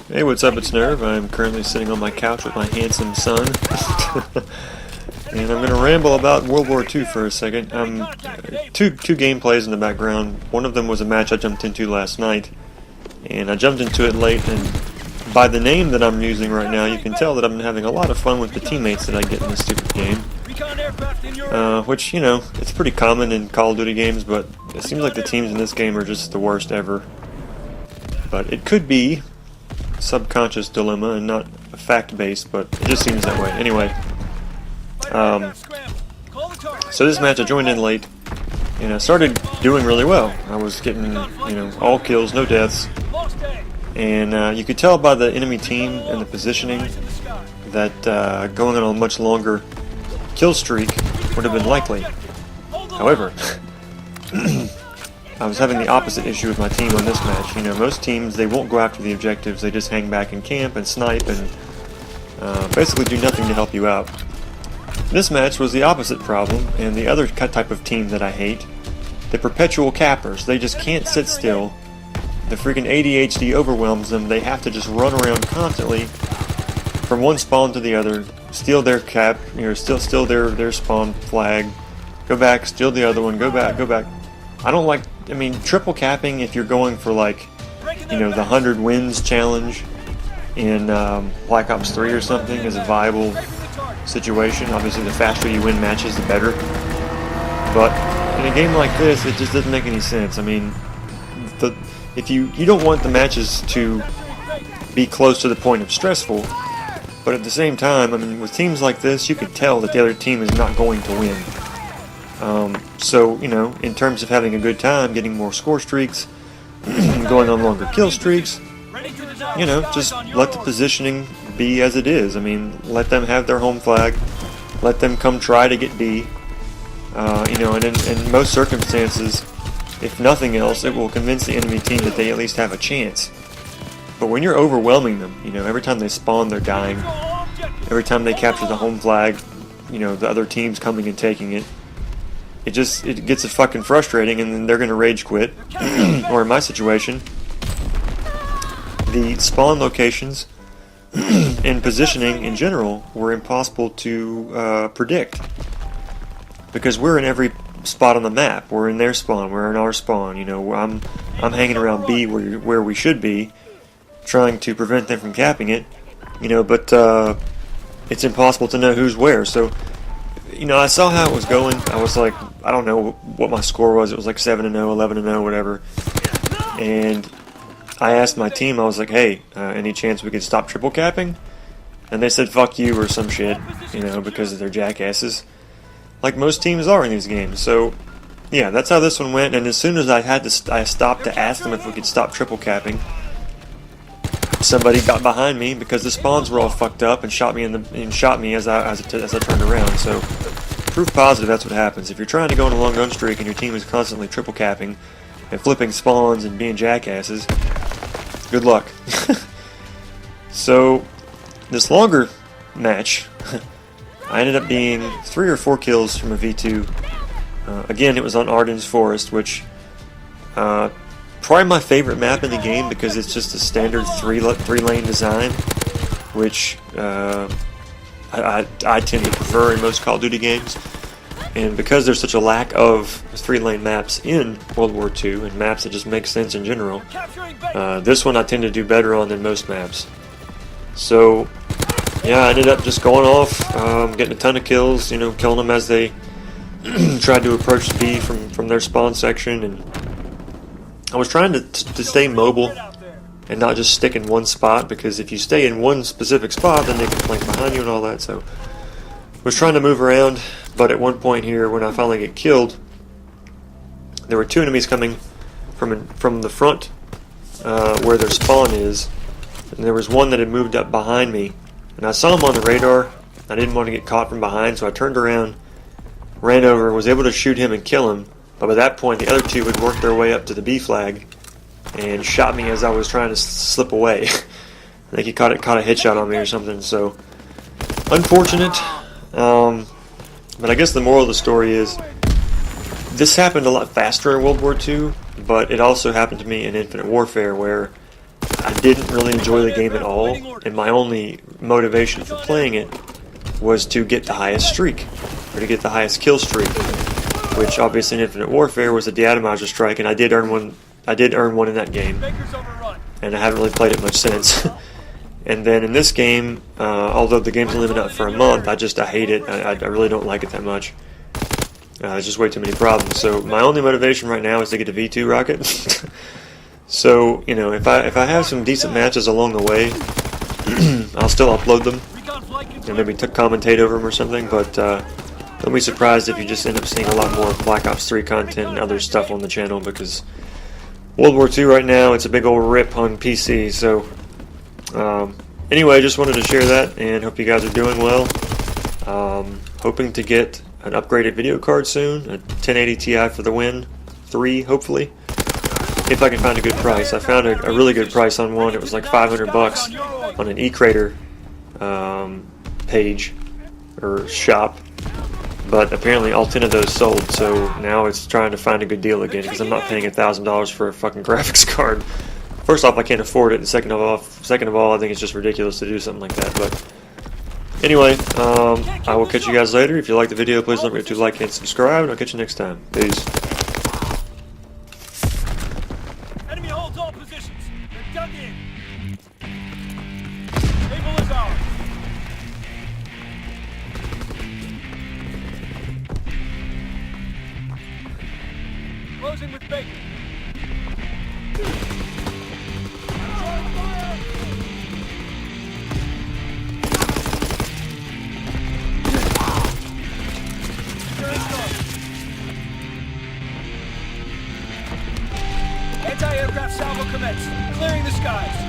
Hey, what's up? It's Nerve. I'm currently sitting on my couch with my handsome son. And I'm going to ramble about World War II for a second. Two gameplays in the background. One of them was a match I jumped into last night. And I jumped into it late, and by the name that I'm using right now, you can tell that I'm having a lot of fun with the teammates that I get in this stupid game. Which, you know, it's pretty common in Call of Duty games, but it seems like the teams in this game are just the worst ever. But it could be subconscious dilemma and not fact-based, but it just seems that way. Anyway, so this match I joined in late, and I started doing really well. I was getting, you know, all kills, no deaths, and you could tell by the enemy team and the positioning that going on a much longer kill streak would have been likely. However, I was having the opposite issue with my team on this match. You know, most teams, they won't go after the objectives, they just hang back and camp and snipe and basically do nothing to help you out. This match was the opposite problem, and the other type of team that I hate, the perpetual cappers. They just can't sit still. The freaking ADHD overwhelms them. They have to just run around constantly from one spawn to the other, steal their cap, you know, steal their spawn flag, go back, steal the other one, go back, go back. I don't like, I mean, triple capping if you're going for, like, you know, the 100 wins challenge in Black Ops 3 or something is a viable situation. Obviously, the faster you win matches, the better. But in a game like this, it just doesn't make any sense. I mean, if you don't want the matches to be close to the point of stressful, but at the same time, I mean, with teams like this, you could tell that the other team is not going to win. So, you know, in terms of having a good time, getting more score streaks, going on longer kill streaks, you know, just let the positioning be as it is. I mean, let them have their home flag, let them come try to get B, you know, and in most circumstances, if nothing else, it will convince the enemy team that they at least have a chance. But when you're overwhelming them, you know, every time they spawn, they're dying. Every time they capture the home flag, you know, the other team's coming and taking it. It gets fucking frustrating, and then they're going to rage quit. Or in my situation, the spawn locations and positioning in general were impossible to predict. Because we're in every spot on the map. We're in their spawn, we're in our spawn. You know, I'm hanging around B where we should be, trying to prevent them from capping it. You know, but it's impossible to know who's where. So, you know, I saw how it was going. I was like, I don't know what my score was. It was like 7-0, 11-0, whatever. And I asked my team, I was like, hey, any chance we could stop triple capping? And they said, fuck you, or some shit, you know, because they're jackasses. Like most teams are in these games. So, yeah, that's how this one went. And as soon as I stopped to ask them if we could stop triple capping, somebody got behind me because the spawns were all fucked up and shot me as I turned around. So, proof positive that's what happens. If you're trying to go on a long gun streak and your team is constantly triple capping and flipping spawns and being jackasses, good luck. So, this longer match, I ended up being 3 or 4 kills from a V2. Again, it was on Arden's Forest, which probably my favorite map in the game because it's just a standard three-lane design, which I tend to prefer in most Call of Duty games. And because there's such a lack of 3-lane maps in World War II and maps that just make sense in general, this one I tend to do better on than most maps. So, yeah, I ended up just going off, getting a ton of kills, you know, killing them as they tried to approach B from their spawn section, and I was trying to stay mobile and not just stick in one spot, because if you stay in one specific spot, then they can flank behind you and all that. So was trying to move around, but at one point here, when I finally get killed, there were two enemies coming from the front where their spawn is, and there was one that had moved up behind me, and I saw him on the radar. I didn't want to get caught from behind, so I turned around, ran over, was able to shoot him and kill him, but by that point the other two had worked their way up to the B flag and shot me as I was trying to slip away. I think he caught a headshot on me or something, so unfortunate. But I guess the moral of the story is this happened a lot faster in World War II, but it also happened to me in Infinite Warfare, where I didn't really enjoy the game at all, and my only motivation for playing it was to get the highest streak, or to get the highest kill streak, which obviously in Infinite Warfare was a deatomizer strike, and I did earn one in that game, and I haven't really played it much since. And then in this game, although the game's only been out for a month, I hate it. I really don't like it that much. There's just way too many problems. So my only motivation right now is to get a V2 rocket. So, you know, if I have some decent matches along the way, I'll still upload them and maybe commentate over them or something, but don't be surprised if you just end up seeing a lot more Black Ops 3 content and other stuff on the channel, because World War II right now, it's a big old rip on PC. So anyway, just wanted to share that and hope you guys are doing well. Hoping to get an upgraded video card soon, a 1080 Ti for the win, 3 hopefully, if I can find a good price. I found a really good price on one. It was like $500 on an eCrater page or shop, but apparently all 10 of those sold, so now it's trying to find a good deal again, because I'm not paying $1,000 for a fucking graphics card. First off, I can't afford it, and second of all, I think it's just ridiculous to do something like that. But anyway, I will catch you guys later. If you like the video, please don't forget to like and subscribe, and I'll catch you next time. Peace. Enemy holds all positions. They're dug in. Able is ours. Closing with Baker. Anti-aircraft salvo commenced. Clearing the skies.